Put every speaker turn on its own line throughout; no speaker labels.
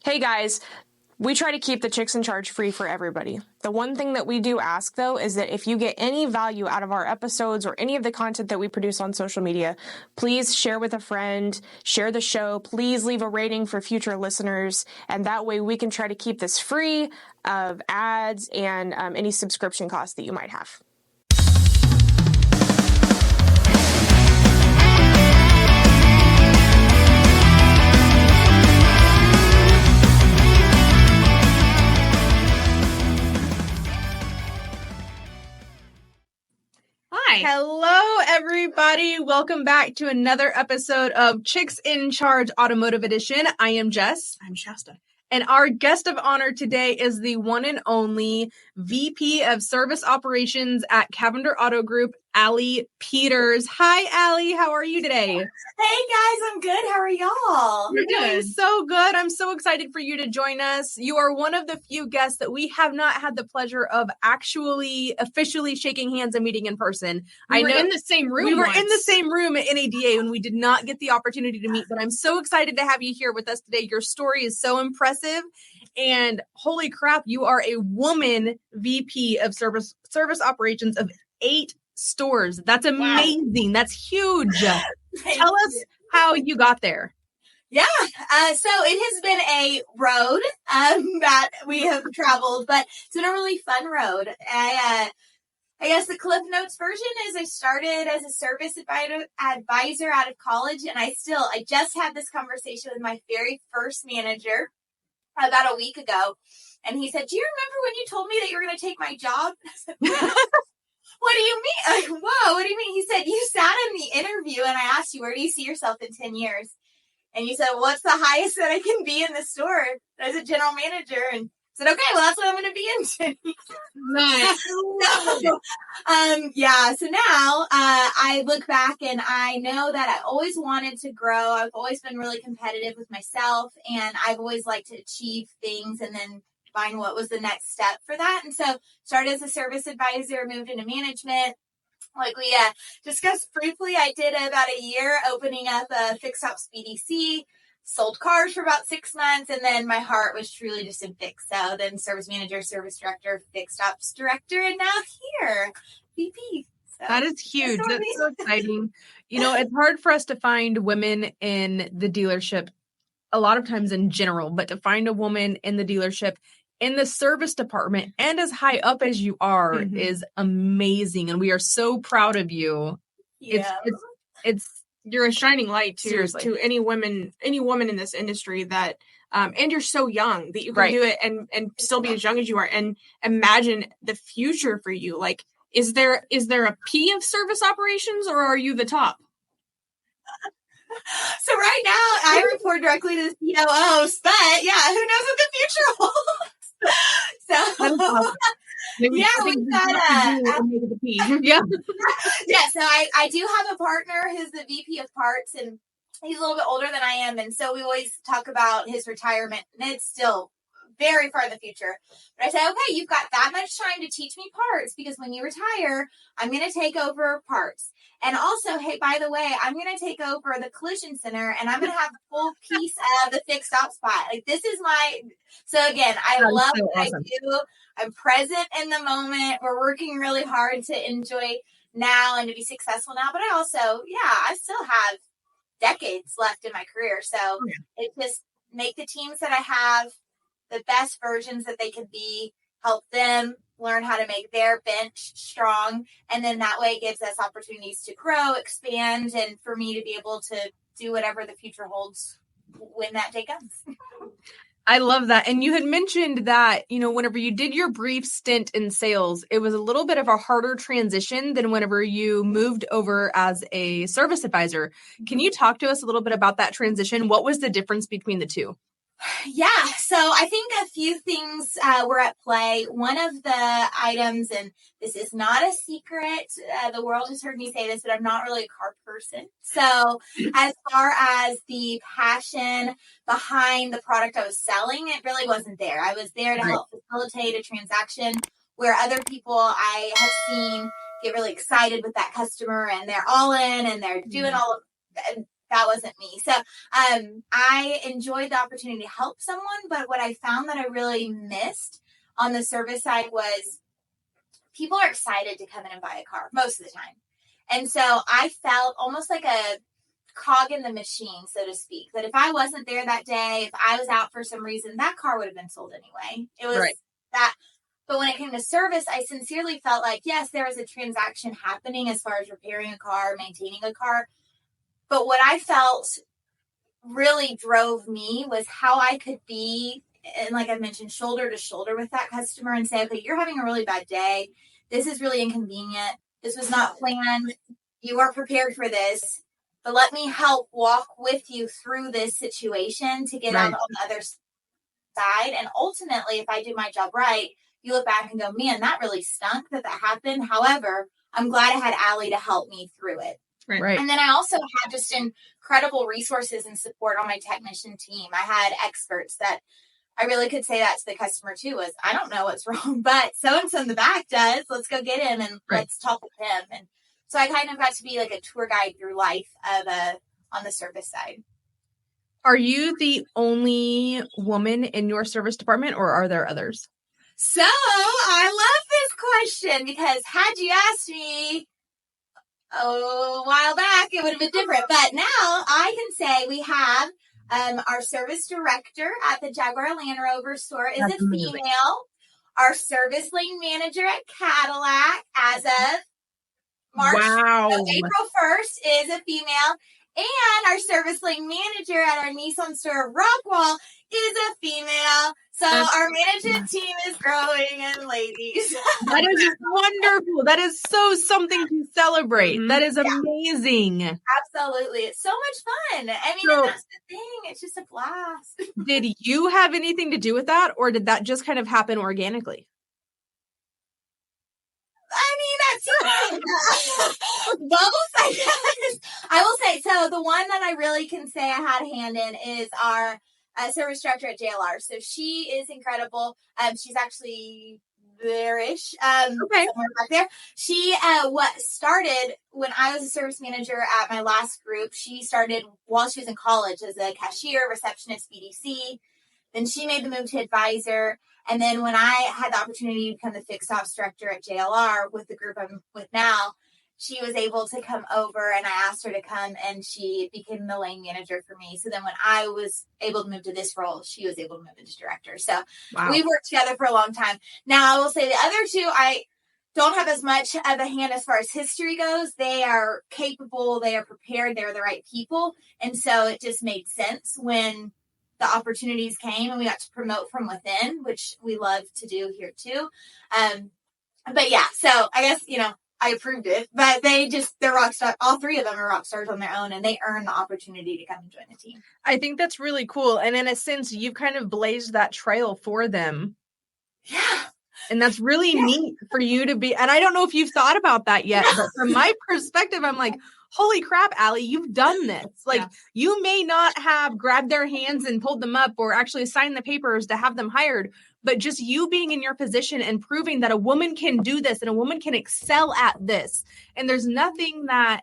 Hey guys, we try to keep the Chicks in Charge free for everybody. The one thing that we do ask, though, is that if you get any value out of our episodes or any of the content that we produce on social media, please share with a friend, share the show, please leave a rating for future listeners, and that way we can try to keep this free of ads and any subscription costs that you might have.
Hi. Hello, everybody. Welcome back to another episode of Chicks in Charge Automotive Edition. I am Jess. I'm Shasta. And our guest of honor today is the one and only VP of Service Operations at Cavender Auto Group, Allie Peters. Hi, Allie. How are you today?
Hey, guys. I'm good. How are y'all?
We're doing so good. I'm so excited for you to join us. You are one of the few guests that we have not had the pleasure of actually officially shaking hands and meeting in person.
We were in the same room.
We were in the same room at NADA when we did not get the opportunity to meet, but I'm so excited to have you here with us today. Your story is so impressive. And holy crap, you are a woman VP of service operations of 8 stores. That's amazing. Wow. That's huge. Tell us how you got there.
Yeah. So it has been a road that we have traveled, but it's been a really fun road. I guess the Cliff Notes version is I started as a service advisor out of college, and I just had this conversation with my very first manager about a week ago. And he said, "Do you remember when you told me that you were going to take my job?" What do you mean? Like, whoa, what do you mean? He said, "You sat in the interview and I asked you, where do you see yourself in 10 years? And you said, what's the highest that I can be in the store as a general manager?" And I said, okay, well, that's what I'm going to be in 10 years. Nice. So now I look back and I know that I always wanted to grow. I've always been really competitive with myself, and I've always liked to achieve things and then find what was the next step for that. And so started as a service advisor, moved into management. Like we discussed briefly, I did about a year opening up a fixed ops BDC, sold cars for about 6 months, and then my heart was truly just in fix. So then service manager, service director, fixed ops director, and now here, VP. So
that is huge. That's so exciting. You know, it's hard for us to find women in the dealership a lot of times in general, but to find a woman in the dealership in the service department and as high up as you are is amazing. And we are so proud of you.
Yeah.
You're a shining light to any woman in this industry that, and you're so young that you can do it and still be as young as you are and imagine the future for you. Like, is there a P of service operations, or are you the top?
So right now I report directly to the COOs, but yeah, who knows what the future holds? So
awesome.
yeah, we've got
yeah.
So I do have a partner who's the VP of parts, and he's a little bit older than I am, and so we always talk about his retirement, and it's still very far in the future. But I said, okay, you've got that much time to teach me parts, because when you retire, I'm going to take over parts. And also, hey, by the way, I'm going to take over the collision center, and I'm going to have a full piece of the fixed ops spot. Like, this is so again, I love what I do. I'm present in the moment. We're working really hard to enjoy now and to be successful now. But I also, I still have decades left in my career. So it just make the teams that I have the best versions that they could be, help them learn how to make their bench strong. And then that way it gives us opportunities to grow, expand, and for me to be able to do whatever the future holds when that day comes.
I love that. And you had mentioned that, you know, whenever you did your brief stint in sales, it was a little bit of a harder transition than whenever you moved over as a service advisor. Can you talk to us a little bit about that transition? What was the difference between the two?
Yeah, so I think a few things were at play. One of the items, and this is not a secret, the world has heard me say this, but I'm not really a car person. So as far as the passion behind the product I was selling, it really wasn't there. I was there to help facilitate a transaction where other people I have seen get really excited with that customer, and they're all in, and they're doing all of that wasn't me. So I enjoyed the opportunity to help someone, but what I found that I really missed on the service side was people are excited to come in and buy a car most of the time. And so I felt almost like a cog in the machine, so to speak, that if I wasn't there that day, if I was out for some reason, that car would have been sold anyway. It was that. But when it came to service, I sincerely felt like, yes, there was a transaction happening as far as repairing a car, maintaining a car. But what I felt really drove me was how I could be, and like I mentioned, shoulder to shoulder with that customer and say, okay, you're having a really bad day. This is really inconvenient. This was not planned. You weren't prepared for this. But let me help walk with you through this situation to get out on the other side. And ultimately, if I do my job right, you look back and go, man, that really stunk that happened. However, I'm glad I had Allie to help me through it.
Right.
And then I also had just incredible resources and support on my technician team. I had experts that I really could say that to the customer too, was I don't know what's wrong, but so-and-so in the back does. Let's go get him and let's talk with him. And so I kind of got to be like a tour guide through life on the service side.
Are you the only woman in your service department, or are there others?
So I love this question, because had you asked me a while back, it would have been different. But now I can say we have our service director at the Jaguar Land Rover store is a female. Our service lane manager at Cadillac as of April 1st is a female. And our service lane manager at our Nissan store of Rockwall is a female. So our management team is growing, and ladies.
That is wonderful. That is so something to celebrate. Mm-hmm. That is amazing.
Absolutely. It's so much fun. I mean, and that's the thing. It's just a blast.
Did you have anything to do with that, or did that just kind of happen organically?
I mean, that's both, I guess. I will say, so the one that I really can say I had a hand in is our service director at JLR. So she is incredible. She's actually there-ish, somewhere back there. She what started when I was a service manager at my last group. She started while she was in college as a cashier, receptionist, BDC. Then she made the move to advisor. And then when I had the opportunity to become the fixed ops director at JLR with the group I'm with now, she was able to come over, and I asked her to come, and she became the lane manager for me. So then when I was able to move to this role, she was able to move into director. So we've worked together for a long time. Now, I will say the other two, I don't have as much of a hand as far as history goes. They are capable, they are prepared, they're the right people. And so it just made sense when the opportunities came and we got to promote from within, which we love to do here too. But yeah, so I guess, I approved it, but they're rock stars. All three of them are rock stars on their own, and they earn the opportunity to come and join the team.
I think that's really cool. And in a sense, you've kind of blazed that trail for them.
Yeah.
And that's really neat for you to be. And I don't know if you've thought about that yet, but from my perspective, I'm like, holy crap, Allie, you've done this. You may not have grabbed their hands and pulled them up or actually signed the papers to have them hired, but just you being in your position and proving that a woman can do this and a woman can excel at this. And there's nothing that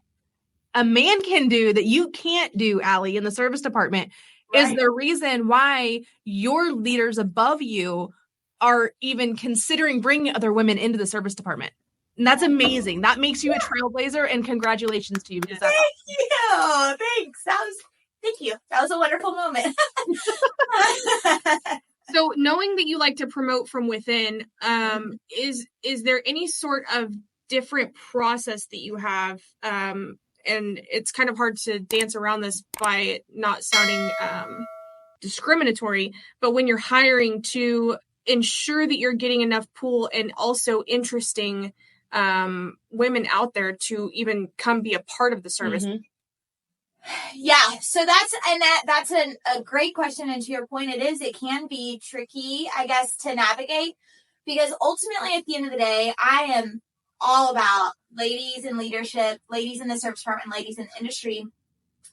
a man can do that you can't do, Allie, in the service department is the reason why your leaders above you are even considering bringing other women into the service department. And that's amazing. That makes you a trailblazer, and congratulations to you.
Thank you. Thanks. Thank you. That was a wonderful moment.
So knowing that you like to promote from within, is there any sort of different process that you have? And it's kind of hard to dance around this by not sounding discriminatory, but when you're hiring to ensure that you're getting enough pool and also interesting women out there to even come be a part of the service.
Mm-hmm. Yeah, so that's a great question. And to your point, it can be tricky, I guess, to navigate, because ultimately at the end of the day, I am all about ladies in leadership, ladies in the service department, ladies in the industry.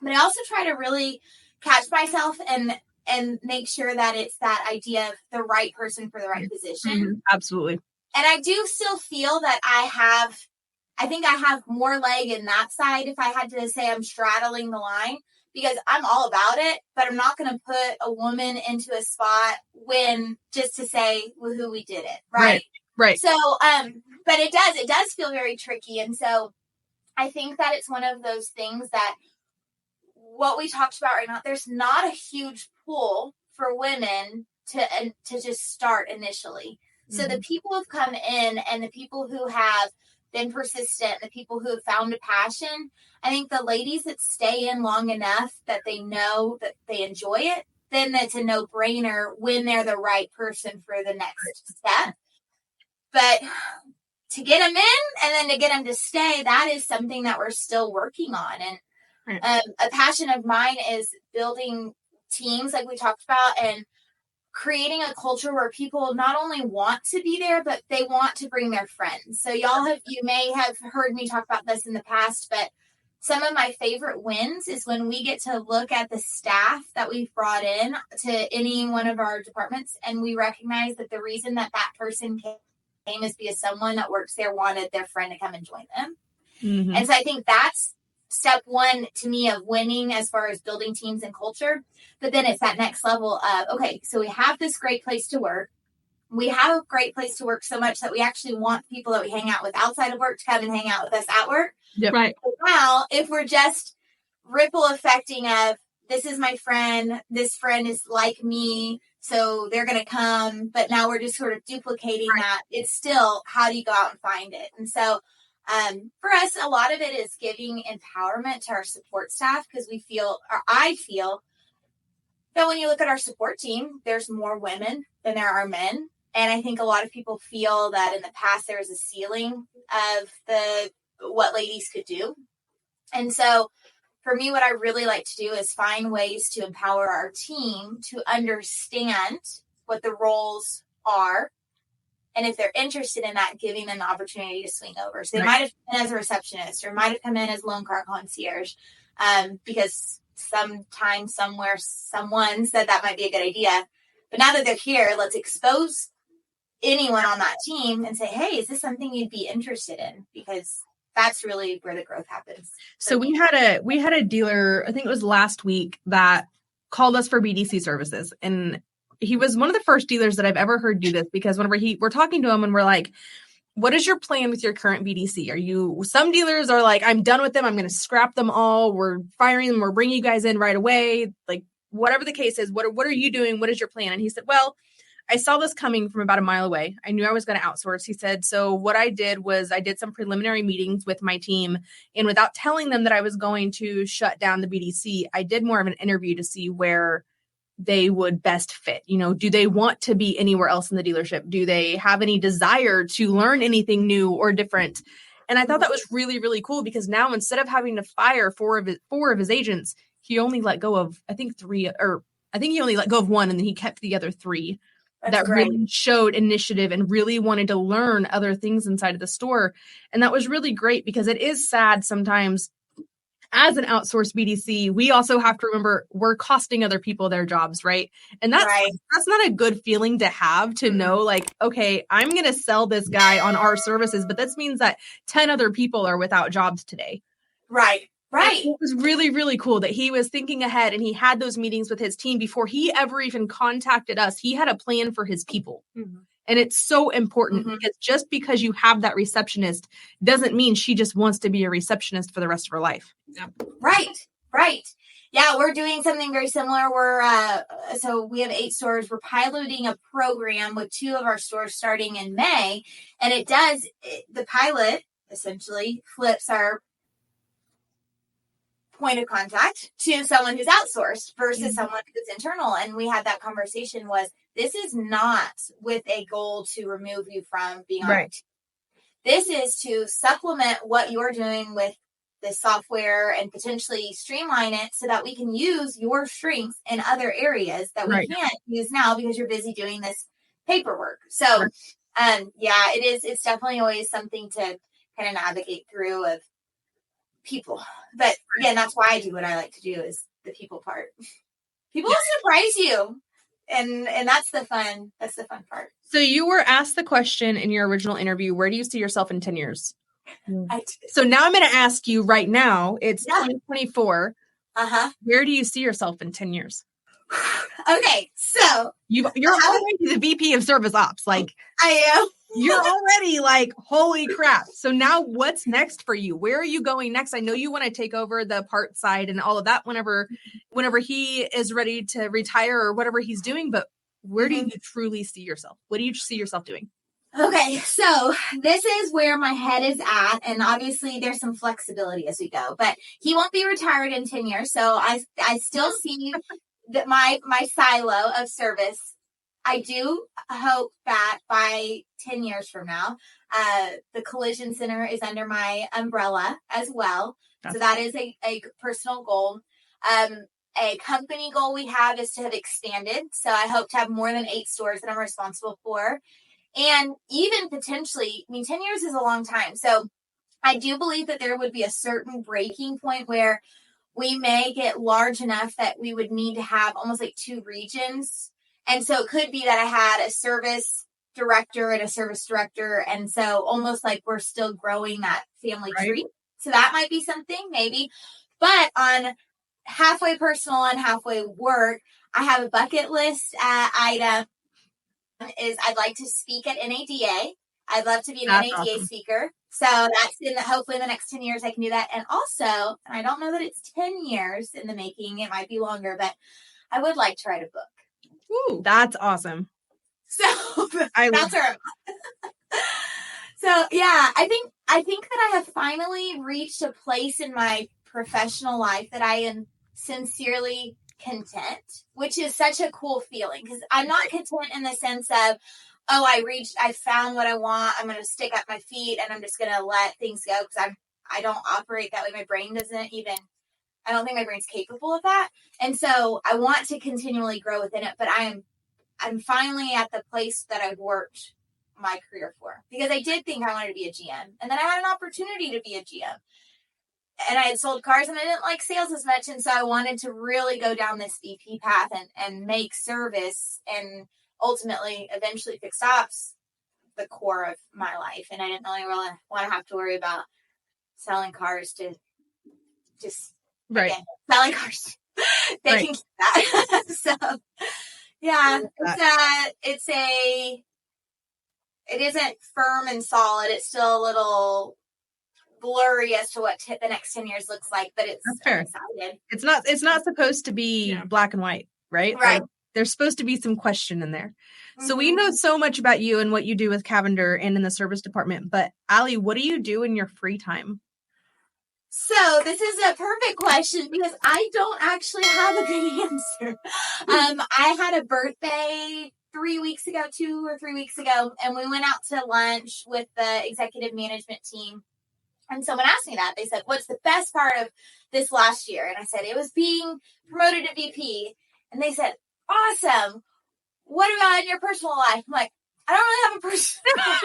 But I also try to really catch myself and make sure that it's that idea of the right person for the right position.
Mm-hmm. Absolutely.
And I do still feel that I think I have more leg in that side if I had to say I'm straddling the line, because I'm all about it, but I'm not going to put a woman into a spot just to say woohoo, we did it.
Right.
So, but it does feel very tricky. And so I think that it's one of those things that what we talked about right now, there's not a huge pool for women to just start initially. So the people who've come in and the people who have been persistent, the people who have found a passion, I think the ladies that stay in long enough that they know that they enjoy it, then it's a no-brainer when they're the right person for the next step. But to get them in and then to get them to stay, that is something that we're still working on. And a passion of mine is building teams like we talked about and creating a culture where people not only want to be there, but they want to bring their friends. So you may have heard me talk about this in the past, but some of my favorite wins is when we get to look at the staff that we've brought in to any one of our departments, and we recognize that the reason that person came is because someone that works there wanted their friend to come and join them. Mm-hmm. And so I think that's step one to me of winning as far as building teams and culture. But then it's that next level of, okay, so we have this great place to work. We have a great place to work so much that we actually want people that we hang out with outside of work to come and hang out with us at work.
Yep. Right.
Now, if we're just ripple affecting of, this is my friend, this friend is like me, so they're going to come, but now we're just sort of duplicating that. It's still, how do you go out and find it? And so for us, a lot of it is giving empowerment to our support staff, because I feel that when you look at our support team, there's more women than there are men. And I think a lot of people feel that in the past there was a ceiling of what ladies could do. And so for me, what I really like to do is find ways to empower our team to understand what the roles are. And if they're interested in that, giving them the opportunity to swing over. So they might have come in as a receptionist or might have come in as loan car concierge, because sometime, somewhere, someone said that might be a good idea. But now that they're here, let's expose anyone on that team and say, hey, is this something you'd be interested in? Because that's really where the growth happens.
So we had a dealer, I think it was last week, that called us for BDC services. And he was one of the first dealers that I've ever heard do this, because whenever we're talking to him and we're like, what is your plan with your current BDC? Some dealers are like, I'm done with them. I'm going to scrap them all. We're firing them. We're bringing you guys in right away. Like, whatever the case is, what are you doing? What is your plan? And he said, well, I saw this coming from about a mile away. I knew I was going to outsource. He said, so what I did was I did some preliminary meetings with my team, and without telling them that I was going to shut down the BDC, I did more of an interview to see where they would best fit. Do they want to be anywhere else in the dealership? Do they have any desire to learn anything new or different? And I thought that was really, really cool, because now instead of having to fire four of his agents, he only let go of, I think he only let go of one, and then he kept the other three. That really showed initiative and really wanted to learn other things inside of the store. And that was really great, because it is sad sometimes as an outsourced BDC, we also have to remember we're costing other people their jobs, right? And that's not a good feeling to have, to know like, okay, I'm going to sell this guy on our services, but this means that 10 other people are without jobs today.
Right.
It was really, really cool that he was thinking ahead, and he had those meetings with his team before he ever even contacted us. He had a plan for his people. Mm-hmm. And it's so important, because just because you have that receptionist doesn't mean she just wants to be a receptionist for the rest of her life.
Yeah. Right. Yeah, we're doing something very similar. So we have 8 stores. We're piloting a program with 2 of our stores starting in May. And the pilot essentially flips our point of contact to someone who's outsourced versus someone who's internal. And we had that conversation this is not with a goal to remove you from being on it. This is to supplement what you're doing with the software and potentially streamline it so that we can use your strengths in other areas that we can't use now because you're busy doing this paperwork. So, it's definitely always something to kind of navigate through of people. But again, that's why I do what I like to do, is the people part. People will surprise you. And that's the fun part.
So you were asked the question in your original interview, where do you see yourself in 10 years? So now I'm going to ask you right now, it's 2024. Where do you see yourself in 10 years?
Okay, so
you're already the VP of Service Ops. Like,
I am.
You're already like, holy crap. So now what's next for you? Where are you going next? I know you want to take over the part side and all of that whenever he is ready to retire or whatever he's doing. But where do you truly see yourself? What do you see yourself doing?
Okay, so this is where my head is at, and obviously there's some flexibility as we go, but he won't be retired in 10 years, so I still see that my silo of service. I do hope that by 10 years from now, the collision center is under my umbrella as well. So that is a personal goal. A company goal we have is to have expanded. So I hope to have more than 8 stores that I'm responsible for. And even potentially, 10 years is a long time. So I do believe that there would be a certain breaking point where we may get large enough that we would need to have almost like 2 regions. And so it could be that I had a service director and a service director. And so almost like we're still growing that family tree. So that might be something maybe. But on halfway personal and halfway work, I have a bucket list item is I'd like to speak at NADA. I'd love to be an NADA speaker. So that's hopefully in the next 10 years I can do that. And also, and I don't know that it's 10 years in the making. It might be longer, but I would like to write a book.
Ooh, that's awesome.
So that's where I'm at. So yeah, I think that I have finally reached a place in my professional life that I am sincerely content, which is such a cool feeling because I'm not content in the sense of, I found what I want. I'm going to stick up my feet and I'm just going to let things go because I don't operate that way. My brain doesn't even, I don't think my brain's capable of that. And so I want to continually grow within it, but I'm finally at the place that I've worked my career for because I did think I wanted to be a GM and then I had an opportunity to be a GM and I had sold cars and I didn't like sales as much. And so I wanted to really go down this VP path and make service and ultimately eventually fixed ops the core of my life. And I didn't really want to have to worry about selling cars to just selling cars. They can keep that. So yeah, it isn't firm and solid. It's still a little blurry as to what the next 10 years looks like, but it's fair.
It's not supposed to be black and white, right?
Right.
Like, there's supposed to be some question in there. So we know so much about you and what you do with Cavender and in the service department, but Allie, what do you do in your free time?
So this is a perfect question because I don't actually have a good answer. I had a birthday 2 or 3 weeks ago, and we went out to lunch with the executive management team. And someone asked me that. They said, what's the best part of this last year? And I said, it was being promoted to VP. And they said, awesome. What about in your personal life? I'm like, I don't really have a personal life.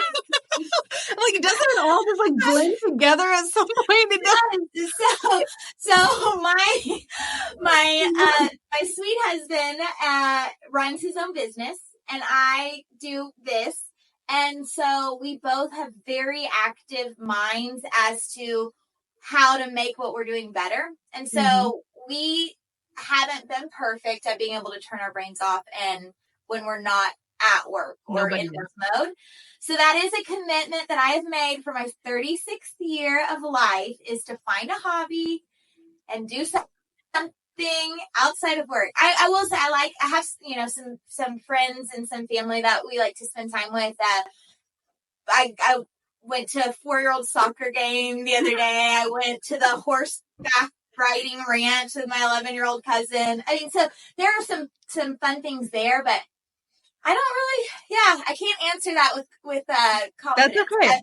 Like, doesn't it all just like blend together at some point?
It does. So my sweet husband runs his own business, and I do this. And so we both have very active minds as to how to make what we're doing better. And so we haven't been perfect at being able to turn our brains off and when we're not at work or in work mode. So that is a commitment that I have made for my 36th year of life is to find a hobby and do something outside of work. I will say I have, some friends and some family that we like to spend time with. I went to a 4-year-old soccer game the other day. I went to the horseback riding ranch with my 11-year-old cousin. I mean, so there are some fun things there, but I don't really, I can't answer that with confidence.
That's okay.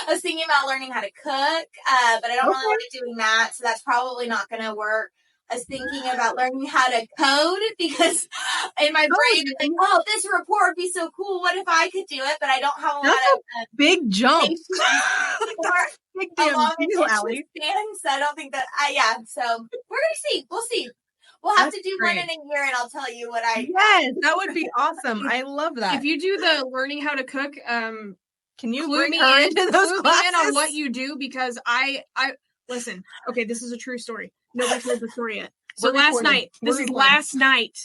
I was thinking about learning how to cook, but I don't really like doing that, so that's probably not going to work. I was thinking about learning how to code because in my brain, like, this report would be so cool. What if I could do it? But I don't have a lot of
big jump.
Big damn Allie. So I don't think that. So we're gonna see. We'll see. We'll have to do one in a year, and I'll tell you what I.
Yes, that would be awesome. I love that.
If you do the learning how to cook, can
you
clue me
into those classes?
On what you do? Because I listen. Okay, this is a true story. Nobody told the story yet. So last night, literally last night.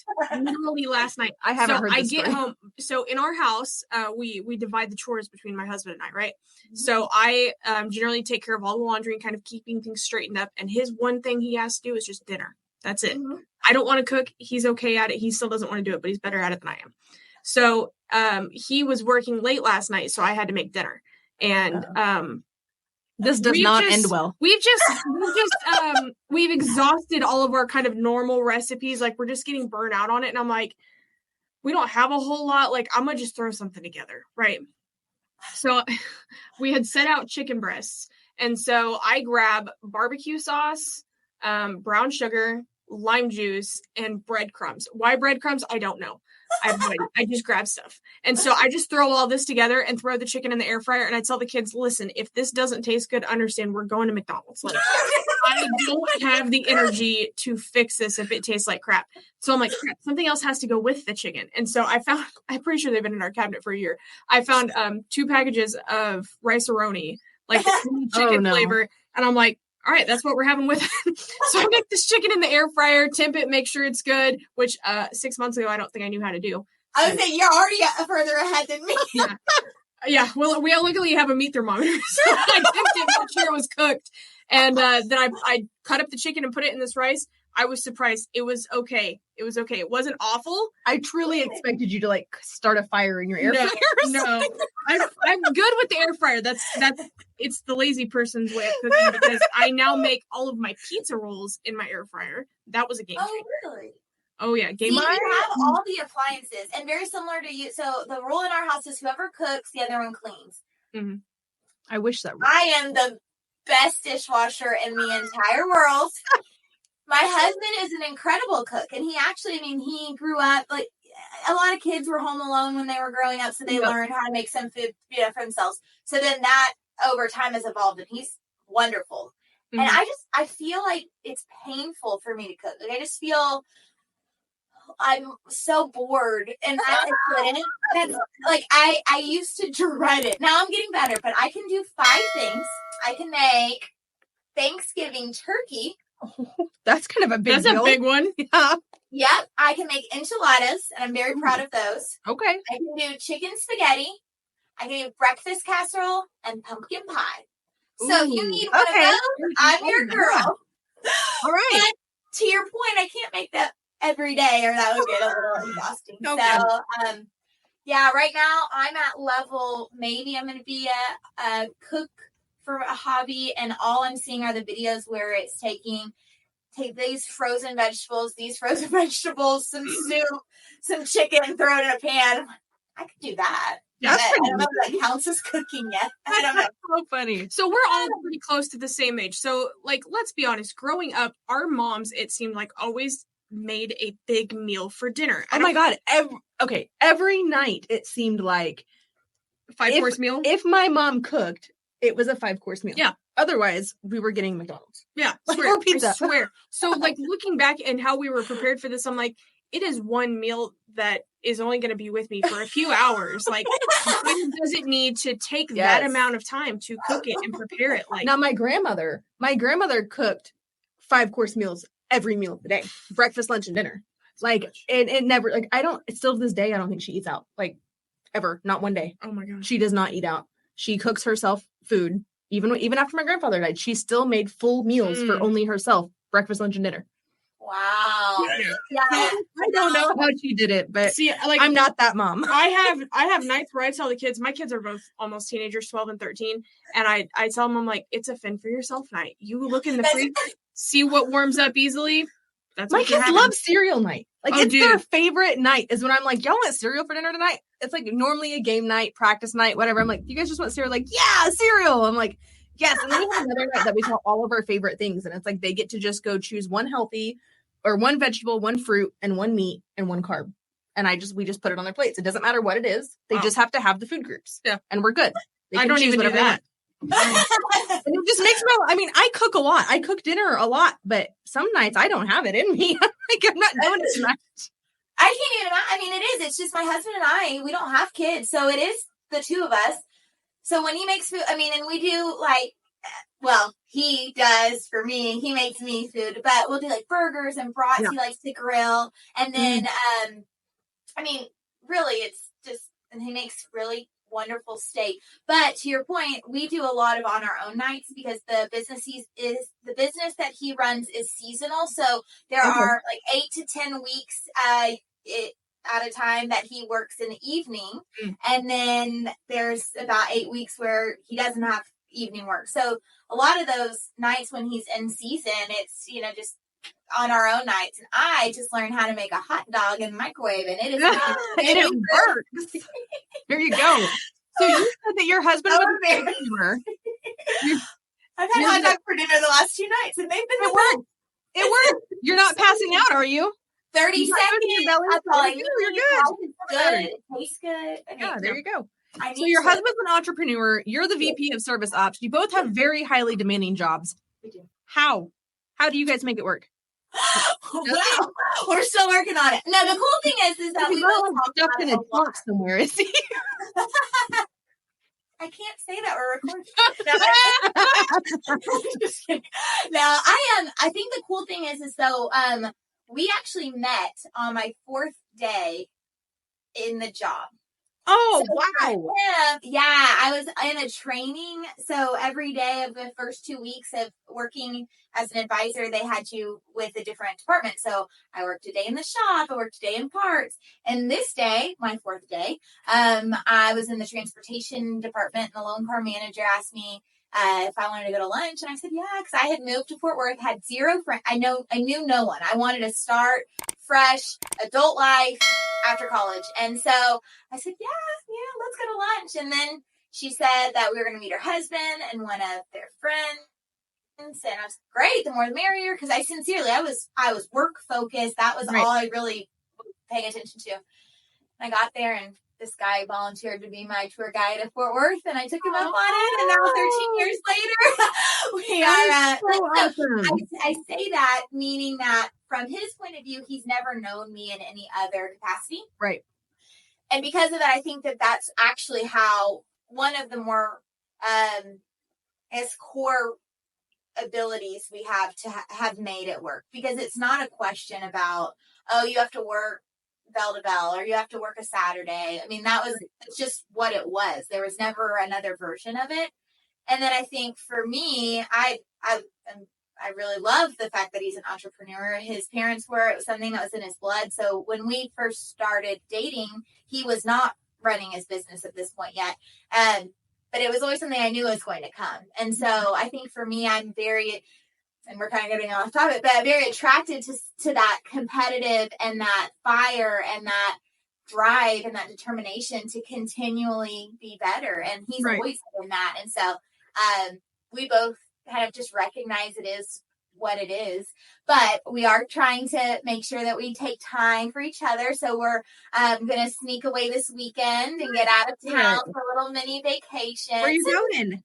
I haven't heard this
get
story.
home. So in our house, we divide the chores between my husband and I, right? So I generally take care of all the laundry and kind of keeping things straightened up. And his one thing he has to do is just dinner. That's it. I don't want to cook. He's okay at it. He still doesn't want to do it, but he's better at it than I am. So he was working late last night, so I had to make dinner. And
this does not end well.
We've exhausted all of our kind of normal recipes. Like, we're just getting burnt out on it. And I'm like, we don't have a whole lot. Like, I'm going to just throw something together. Right. So we had set out chicken breasts. And so I grab barbecue sauce, brown sugar, lime juice, and breadcrumbs. Why breadcrumbs? I don't know. I just grab stuff. And so I just throw all this together and throw the chicken in the air fryer. And I tell the kids, listen, if this doesn't taste good, understand we're going to McDonald's. Like, I don't have the energy to fix this if it tastes like crap. So I'm like, crap, something else has to go with the chicken. And so I'm pretty sure they've been in our cabinet for a year. I found 2 packages of rice-a-roni, like the chicken flavor. And I'm like, all right, that's what we're having with it. So I make this chicken in the air fryer, temp it, make sure it's good, which 6 months ago, I don't think I knew how to do.
I would say you're already further ahead than me.
Yeah. Well, we luckily have a meat thermometer. So I temped it, make sure it was cooked. And then I cut up the chicken and put it in this rice. I was surprised. It was okay. It wasn't awful.
I truly expected you to like start a fire in your air fryer.
No, I'm good with the air fryer. That's it's the lazy person's way of cooking, because I now make all of my pizza rolls in my air fryer. That was a game changer.
Oh, really?
Oh yeah, game changer.
We have all the appliances, and very similar to you. So the rule in our house is whoever cooks, the other one cleans.
Mm-hmm. I wish that.
I am the best dishwasher in the entire world. My husband is an incredible cook, and he actually, he grew up, like, a lot of kids were home alone when they were growing up, so they learned how to make some food, for themselves. So then that, over time, has evolved, and he's wonderful. Mm-hmm. And I feel like it's painful for me to cook. Like, I just feel I'm so bored, and that's, like, I used to dread it. Now I'm getting better, but I can do 5 things. I can make Thanksgiving turkey.
That's kind of a big deal.
That's a big one.
Yeah.
Yep. I can make enchiladas, and I'm very proud of those.
Okay.
I can do chicken spaghetti. I can do breakfast casserole and pumpkin pie. So if you need one of those, I'm your girl.
All right.
But to your point, I can't make that every day, or that would get a little exhausting. Okay. So, right now I'm at level, maybe I'm going to be a cook for a hobby, and all I'm seeing are the videos where it's take these frozen vegetables, some soup, some chicken, throw it in a pan. I could do that.
That's
I don't know if that counts as cooking yet. I don't know.
So funny.
So we're all pretty close to the same age. So, like, let's be honest. Growing up, our moms, it seemed like, always made a big meal for dinner.
Oh my God. Every night it seemed like
5-course meal.
If my mom cooked, it was a 5-course meal.
Yeah.
Otherwise, we were getting McDonald's.
Yeah.
Or pizza.
I swear. So, like, looking back and how we were prepared for this, I'm like, it is one meal that is only going to be with me for a few hours. Like, why does it need to take that amount of time to cook it and prepare it? Like,
now my grandmother cooked 5-course meals every meal of the day, breakfast, lunch, and dinner. Like, it never, like, still to this day, I don't think she eats out, like, ever, not one day.
Oh my gosh.
She does not eat out. She cooks herself food. Even after my grandfather died, she still made full meals for only herself, breakfast, lunch, and dinner.
Wow.
Yeah. I don't know how she did it, but I'm not that mom.
I have nights where I tell the kids, my kids are both almost teenagers, 12 and 13. And I tell them, I'm like, it's a fend for yourself night. You look in the freezer, see what warms up easily. That's
my kids love cereal night. Like, it's their favorite night is when I'm like, y'all want cereal for dinner tonight? It's like normally a game night, practice night, whatever. I'm like, you guys just want cereal? Like, yeah, cereal. I'm like, yes. And then we have another night that we tell all of our favorite things. And it's like, they get to just go choose one healthy or one vegetable, one fruit, and one meat, and one carb. And we just put it on their plates. It doesn't matter what it is. They just have to have the food groups.
Yeah.
And we're good.
I don't even do that.
And it just makes I cook a lot. I cook dinner a lot, but some nights I don't have it in me. Like, I'm not doing it tonight.
I can't even, it is. It's just my husband and I, we don't have kids. So it is the two of us. So when he makes food, and we do, like, well, he does for me. He makes me food, but we'll do like burgers and brats. He likes to grill. And then, I mean, really, it's just, and he makes really wonderful steak. But to your point, we do a lot of on our own nights because the business that he runs is seasonal. So there are like 8 to 10 weeks at a time that he works in the evening. And then there's about 8 weeks where he doesn't have evening work. So a lot of those nights when he's in season, it's, just on our own nights. And I just learned how to make a hot dog in the microwave, and it is
and it works. There you go. So you said that your husband was a entrepreneur.
I've had hot dog for dinner the last 2 nights, and they've been
It worked. You're not passing out, are you?
30 seconds. That's all I need.
You're good.
It's good. It tastes good.
Yeah, there you go. So your husband's an entrepreneur. You're the VP of Service Ops. You both have very highly demanding jobs.
We do.
How do you guys make it work?
Wow. We're still working on it. No, the cool thing is that we both
stuck in a trunk somewhere. Is he?
I can't say that we're recording. Just kidding. Now, I think the cool thing is though, we actually met on my 4th day in the job.
Oh,
so
wow.
I was in a training. So every day of the first 2 weeks of working as an advisor, they had you with a different department. So I worked a day in the shop, I worked a day in parts. And this day, my 4th day, I was in the transportation department, and the loan car manager asked me if I wanted to go to lunch. And I said, yeah, because I had moved to Fort Worth, had 0 friends. I knew no one. I wanted to start fresh adult life after college. And so I said, yeah, let's go to lunch. And then she said that we were going to meet her husband and one of their friends. And I was great, the more the merrier, because I was work focused. That was all I really was paying attention to. I got there, and this guy volunteered to be my tour guide at Fort Worth, and I took him up on it. And now 13 years later, we are
so awesome.
I say that meaning that from his point of view, he's never known me in any other capacity.
Right.
And because of that, I think that that's actually how one of the more core abilities we have to have made it work, because it's not a question about, you have to work bell to bell or you have to work a Saturday. I mean, it's just what it was. There was never another version of it. And then I think for me, I really love the fact that he's an entrepreneur. His parents were. It was something that was in his blood. So when we first started dating, he was not running his business at this point yet. But it was always something I knew was going to come. And so I think for me, I'm very, and we're kind of getting off topic, but I'm very attracted to that competitive and that fire and that drive and that determination to continually be better. And he's always been that. And so we both kind of just recognize it is what it is, but we are trying to make sure that we take time for each other. So we're going to sneak away this weekend and get out of town for a little mini vacation.
Where are you going?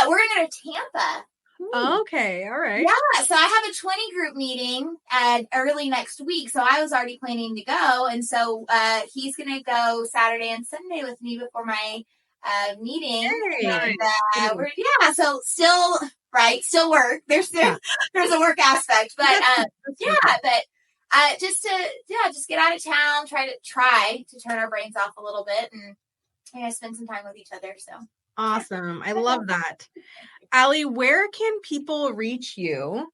We're going to go to Tampa.
Okay, all right.
Yeah, so I have a 20 group meeting early next week. So I was already planning to go, and so he's going to go Saturday and Sunday with me before my meeting.
Hey.
And, so still work. There's a work aspect, but just get out of town, try to turn our brains off a little bit and spend some time with each other. So
awesome. I love that. Allie, where can people reach you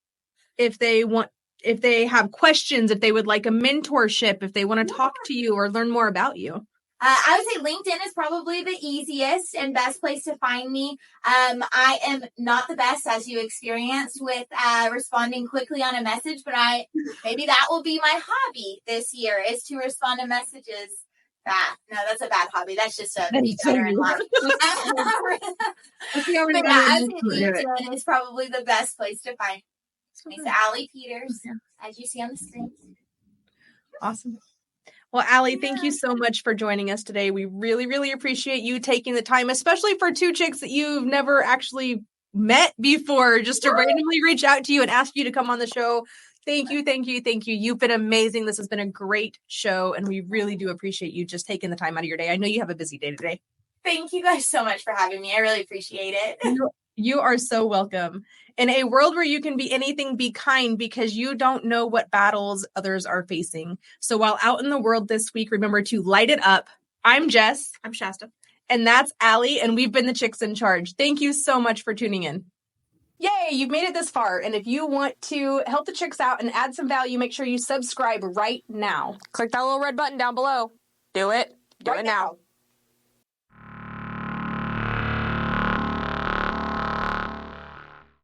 if they have questions, if they would like a mentorship, if they want to talk to you or learn more about you?
I would say LinkedIn is probably the easiest and best place to find me. I am not the best, as you experienced, with responding quickly on a message, but maybe that will be my hobby this year, is to respond to messages. No, that's a bad hobby. That's just be better in life. LinkedIn is probably the best place to find me. So Allie Peters, as you see on the screen.
Awesome. Well, Allie, thank you so much for joining us today. We really, really appreciate you taking the time, especially for 2 chicks that you've never actually met before, just to randomly reach out to you and ask you to come on the show. Thank you, thank you, thank you. You've been amazing. This has been a great show, and we really do appreciate you just taking the time out of your day. I know you have a busy day today.
Thank you guys so much for having me. I really appreciate it.
You are so welcome. In a world where you can be anything, be kind, because you don't know what battles others are facing. So while out in the world this week, remember to light it up. I'm Jess.
I'm Shasta.
And that's Allie, and we've been the Chicks in Charge. Thank you so much for tuning in. Yay, you've made it this far. And if you want to help the chicks out and add some value, make sure you subscribe right now.
Click that little red button down below. Do it. Do
Right
it now.